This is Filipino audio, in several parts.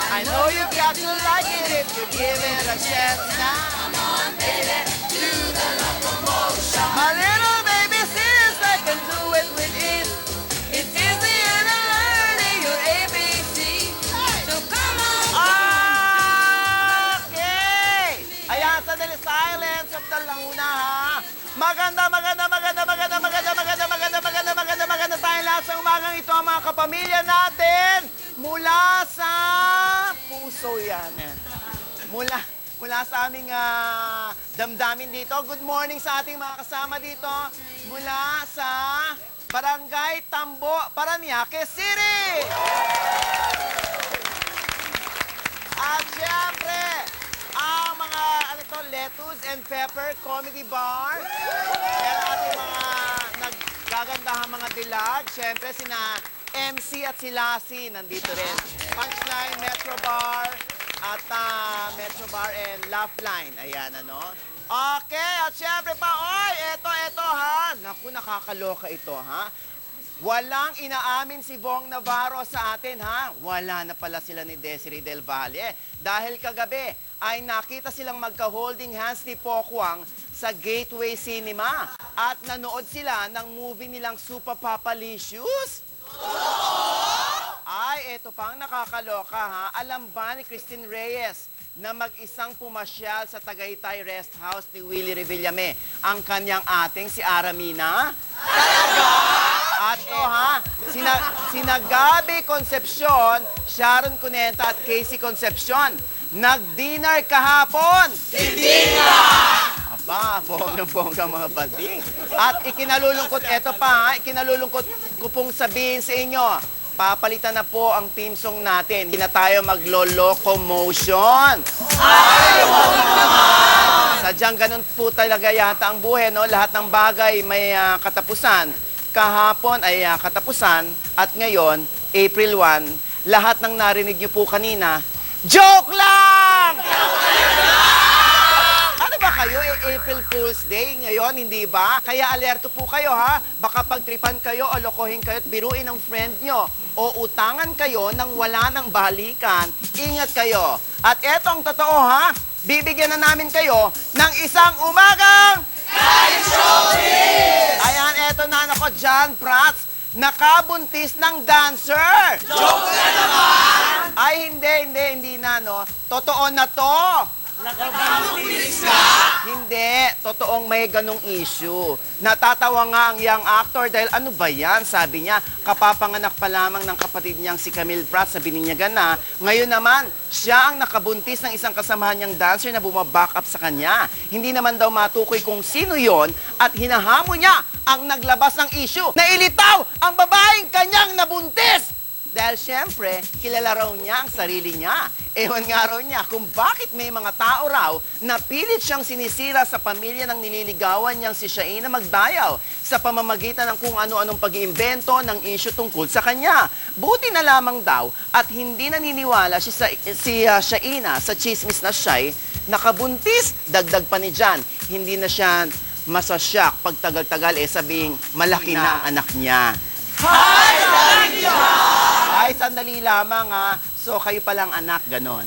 I know you got to like it if you give it a chance now. Come on, baby, do the locomotion. My little baby says I can do it with ease. It's easier than learning your ABC. So come on. Okay. Ayan, sandali. Silence of the Luna, ha? Maganda tayong lahat sa umagang ito, mga kapamilya natin. Mula sa puso yan. Mula sa aming damdamin dito. Good morning sa ating mga kasama dito. Mula sa Barangay Tambo, Parañaque City. At syempre, ang mga Lettuce and Pepper Comedy Bar. Yan ating mga naggagandahan mga dilag. Syempre, sina MC at si Lassie nandito rin. Punchline, Metro Bar, at Metro Bar and Laugh Line. Ayan, ano? Okay, at syempre pa, eto ha. Naku, nakakaloka ito, ha? Walang inaamin si Bong Navarro sa atin, ha? Wala na pala sila ni Desiree Del Valle. Dahil kagabi ay nakita silang magka-holding hands ni Pokwang sa Gateway Cinema. At nanood sila ng movie nilang Super Papalicious. Ay, eto pang nakakaloka, ha? Alam ba ni Christine Reyes na mag-isang pumasyal sa Tagaytay Rest House ni Willie Revillame ang kanyang ating si Aramina? Talaga? At sina Gabi Concepcion, Sharon Cuneta at Casey Concepcion, nag-dinner kahapon. Hindi na! Aba, bonggang mga bading. At ikinalulungkot, eto pa, ikinalulungkot ko pong sabihin sa inyo, papalitan na po ang team song natin. Hindi na tayo maglo-locomotion. Ay, wag naman! Sadyang ganun po talaga yata ang buhay, no? Lahat ng bagay may katapusan. Kahapon ay katapusan at ngayon, April 1, lahat ng narinig niyo po kanina, joke lang! Ano ba kayo? April Fool's Day ngayon, hindi ba? Kaya alerto po kayo, ha? Baka pagtripan kayo o lokohin kayo at biruin ng friend nyo o utangan kayo nang wala ng balikan. Ingat kayo. At etong totoo, ha? Bibigyan na namin kayo ng isang umagang Showbiz! Ayan, eto na ako, John Prats, nakabuntis ng dancer. Joke na naman! Ay, hindi na, no? Totoo na to. Nakabuntis ka? Hindi, totoong may ganong issue. Natatawa nga ang young actor dahil ano ba yan? Sabi niya, kapapanganak pa lamang ng kapatid niyang si Camille Prats sa bininyagan na. Ngayon naman, siya ang nakabuntis ng isang kasamahan niyang dancer na bumaback up sa kanya. Hindi naman daw matukoy kung sino yon at hinahamon niya ang naglabas ng issue na ilitaw ang babaeng kanyang nabuntis. Dahil siyempre, kilala raw niya ang sarili niya. Ewan nga raw niya kung bakit may mga tao raw na pilit siyang sinisira sa pamilya ng nililigawan niyang si Shaina Magdayaw sa pamamagitan ng kung ano-anong pag-iimbento ng issue tungkol sa kanya. Buti na lamang daw at hindi naniniwala si Shaina sa chismis na siya'y nakabuntis. Dagdag pa ni Jan, hindi na siya masasyak pag tagal-tagal sabing malaki na ang anak niya. Hi, Sandra! Ay, sandali lamang, ha. So, kayo palang anak, ganon.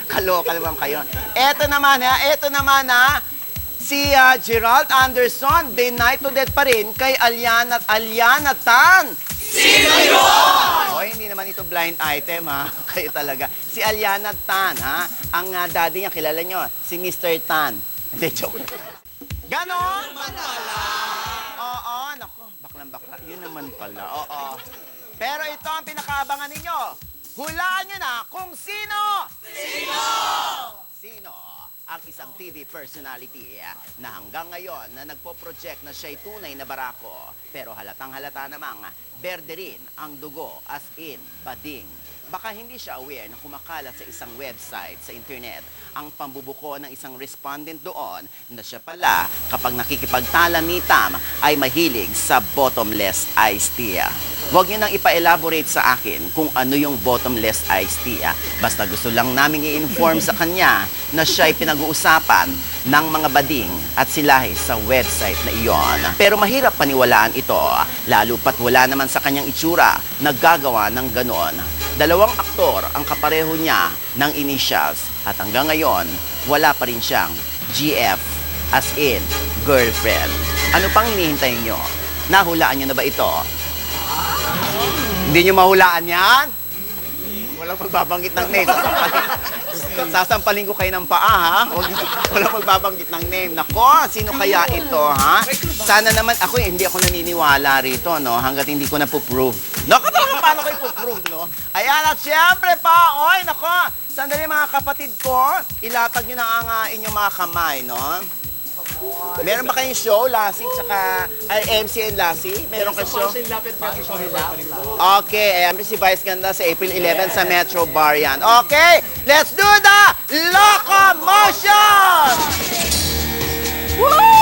Kaloka naman kayo. Eto naman, ha. Si Gerald Anderson, denied to death pa rin kay Aliana Tan. Sino yun? O, hindi naman ito blind item, ha. Kayo talaga. Si Aliana Tan, ha. Ang daddy niya, kilala nyo, si Mr. Tan. Hindi, joke. Ganon? Oo, naku. Bakla. Yun naman pala. Oo. Pero ito ang pinakaabangan ninyo. Hulaan nyo na kung sino! Sino ang isang TV personality na hanggang ngayon na nagpo-project na siya'y tunay na barako. Pero halatang-halata namang berde rin ang dugo, as in bading. Baka hindi siya aware na kumakalat sa isang website sa internet ang pambubuko ng isang respondent doon na siya pala kapag nakikipagtalamitam ay mahilig sa bottomless iced tea. Huwag niyo nang ipa-elaborate sa akin kung ano yung bottomless iced tea. Basta gusto lang namin i-inform sa kanya na siya ay pinag-uusapan ng mga bading at silahi sa website na iyon. Pero mahirap paniwalaan ito, lalo pat wala naman sa kanyang itsura na gagawa ng ganon. Dalawang aktor ang kapareho niya ng initials at hanggang ngayon, wala pa rin siyang GF, as in, girlfriend. Ano pang hinihintay nyo? Nahulaan nyo na ba ito? Hindi nyo mahulaan yan? Walang magbabanggit ng name. Sasampalin ko kayo ng paa, ha? Walang magbabanggit ng name. Nako, sino kaya ito, ha? Sana naman, hindi ako naniniwala rito, no? Hanggat hindi ko na-prove. Nako, paano ko ipoprove, no? Ayan, at syempre pa, nako, sandali mga kapatid ko, ilatag nyo na ang inyong mga kamay, no? Meron ba kayong show, Lassie, tsaka MC and Lassie? Meron kayong show? Okay, I'm si Vice Ganda sa April 11 sa Metro Bar yan. Okay, let's do the locomotion! Woo!